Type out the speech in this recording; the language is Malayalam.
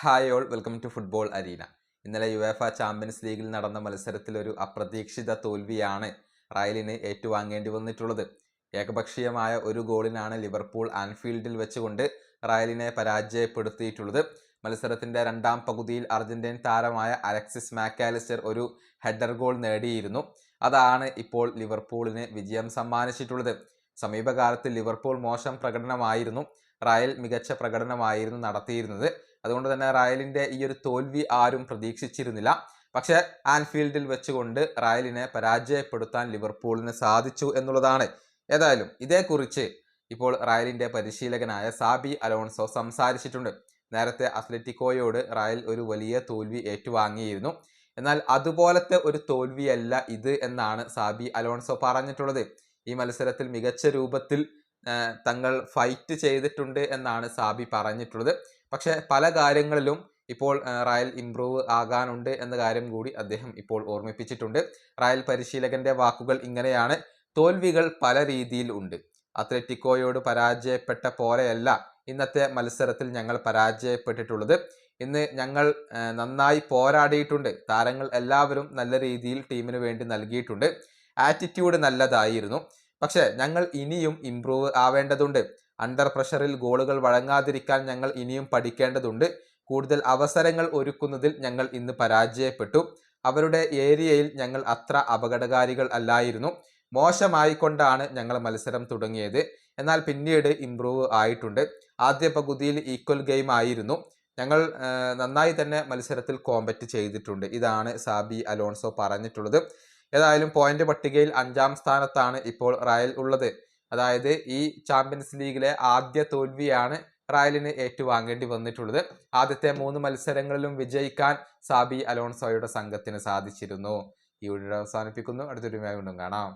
Hi all, welcome to football arena. ഇന്നലെ യുവേഫ ചാമ്പ്യൻസ് ലീഗിൽ നടന്ന മത്സരത്തിൽ ഒരു അപ്രതീക്ഷിത തോൽവിയാണ് റയലിന് ഏറ്റുവാങ്ങേണ്ടി വന്നിട്ടുള്ളത്. ഏകപക്ഷീയമായ ഒരു ഗോളിനാണ് ലിവർപൂൾ ആൻഫീൽഡിൽ വെച്ചുകൊണ്ട് റയലിനെ പരാജയപ്പെടുത്തിയിട്ടുള്ളത്. മത്സരത്തിന്റെ രണ്ടാം പകുതിയിൽ അർജന്റീൻ താരമായ അലക്സിസ് മാക്കാലിസ്റ്റർ ഒരു ഹെഡർ ഗോൾ നേടിയിരുന്നു. അതാണ് ഇപ്പോൾ ലിവർപൂളിന് വിജയം സമ്മാനിച്ചിട്ടുള്ളത്. സമീപകാലത്ത് ലിവർപൂൾ മോശം പ്രകടനമായിരുന്നു, റയൽ മികച്ച പ്രകടനമായിരുന്നു നടത്തിയിരുന്നത്. അതുകൊണ്ട് തന്നെ റയലിന്റെ ഈ ഒരു തോൽവി ആരും പ്രതീക്ഷിച്ചിരുന്നില്ല. പക്ഷേ ആൻഫീൽഡിൽ വെച്ചുകൊണ്ട് റയലിനെ പരാജയപ്പെടുത്താൻ ലിവർപൂളിന് സാധിച്ചു എന്നുള്ളതാണ്. ഏതായാലും ഇതേക്കുറിച്ച് ഇപ്പോൾ റയലിന്റെ പരിശീലകനായ സാബി അലോൺസോ സംസാരിച്ചിട്ടുണ്ട്. നേരത്തെ അത്ലറ്റിക്കോയോട് റയൽ ഒരു വലിയ തോൽവി ഏറ്റുവാങ്ങിയിരുന്നു. എന്നാൽ അതുപോലത്തെ ഒരു തോൽവിയല്ല ഇത് എന്നാണ് സാബി അലോൺസോ പറഞ്ഞിട്ടുള്ളത്. ഈ മത്സരത്തിൽ മികച്ച രൂപത്തിൽ തങ്ങൾ ഫൈറ്റ് ചെയ്തിട്ടുണ്ട് എന്നാണ് സാബി പറഞ്ഞിട്ടുള്ളത്. പക്ഷെ പല കാര്യങ്ങളിലും ഇപ്പോൾ റയൽ ഇംപ്രൂവ് ആകാനുണ്ട് എന്ന കാര്യം കൂടി അദ്ദേഹം ഇപ്പോൾ ഓർമ്മിപ്പിച്ചിട്ടുണ്ട്. റയൽ പരിശീലകന്റെ വാക്കുകൾ ഇങ്ങനെയാണ്: തോൽവികൾ പല രീതിയിൽ ഉണ്ട്. അത്ലറ്റിക്കോയോട് പരാജയപ്പെട്ട പോലെയല്ല ഇന്നത്തെ മത്സരത്തിൽ ഞങ്ങൾ പരാജയപ്പെട്ടിട്ടുള്ളത്. ഇന്ന് ഞങ്ങൾ നന്നായി പോരാടിയിട്ടുണ്ട്. താരങ്ങൾ എല്ലാവരും നല്ല രീതിയിൽ ടീമിന് വേണ്ടി നൽകിയിട്ടുണ്ട്. ആറ്റിറ്റ്യൂഡ് നല്ലതായിരുന്നു. പക്ഷെ ഞങ്ങൾ ഇനിയും ഇംപ്രൂവ് ആവേണ്ടതുണ്ട്. അണ്ടർ പ്രഷറിൽ ഗോളുകൾ വഴങ്ങാതിരിക്കാൻ ഞങ്ങൾ ഇനിയും പഠിക്കേണ്ടതുണ്ട്. കൂടുതൽ അവസരങ്ങൾ ഒരുക്കുന്നതിൽ ഞങ്ങൾ ഇന്ന് പരാജയപ്പെട്ടു. അവരുടെ ഏരിയയിൽ ഞങ്ങൾ അത്ര അപകടകാരികൾ അല്ലായിരുന്നു. മോശമായിക്കൊണ്ടാണ് ഞങ്ങൾ മത്സരം തുടങ്ങിയത്. എന്നാൽ പിന്നീട് ഇംപ്രൂവ് ആയിട്ടുണ്ട്. ആദ്യ പകുതിയിൽ ഈക്വൽ ഗെയിം ആയിരുന്നു. ഞങ്ങൾ നന്നായി തന്നെ മത്സരത്തിൽ കോമ്പറ്റ് ചെയ്തിട്ടുണ്ട്. ഇതാണ് സാബി അലോൺസോ പറഞ്ഞിട്ടുള്ളത്. ഏതായാലും പോയിന്റ് പട്ടികയിൽ 5-ാം സ്ഥാനത്താണ് ഇപ്പോൾ റയൽ ഉള്ളത്. അതായത് ഈ ചാമ്പ്യൻസ് ലീഗിലെ ആദ്യ തോൽവിയാണ് റയലിന് ഏറ്റുവാങ്ങേണ്ടി വന്നിട്ടുള്ളത്. ആദ്യത്തെ 3 മത്സരങ്ങളിലും വിജയിക്കാൻ സാബി അലോൺസോയുടെ സംഘത്തിന് സാധിച്ചിരുന്നു. ഈ വീഡിയോ അവസാനിപ്പിക്കുന്നു. അടുത്തൊരു വീണ്ടും കാണാം.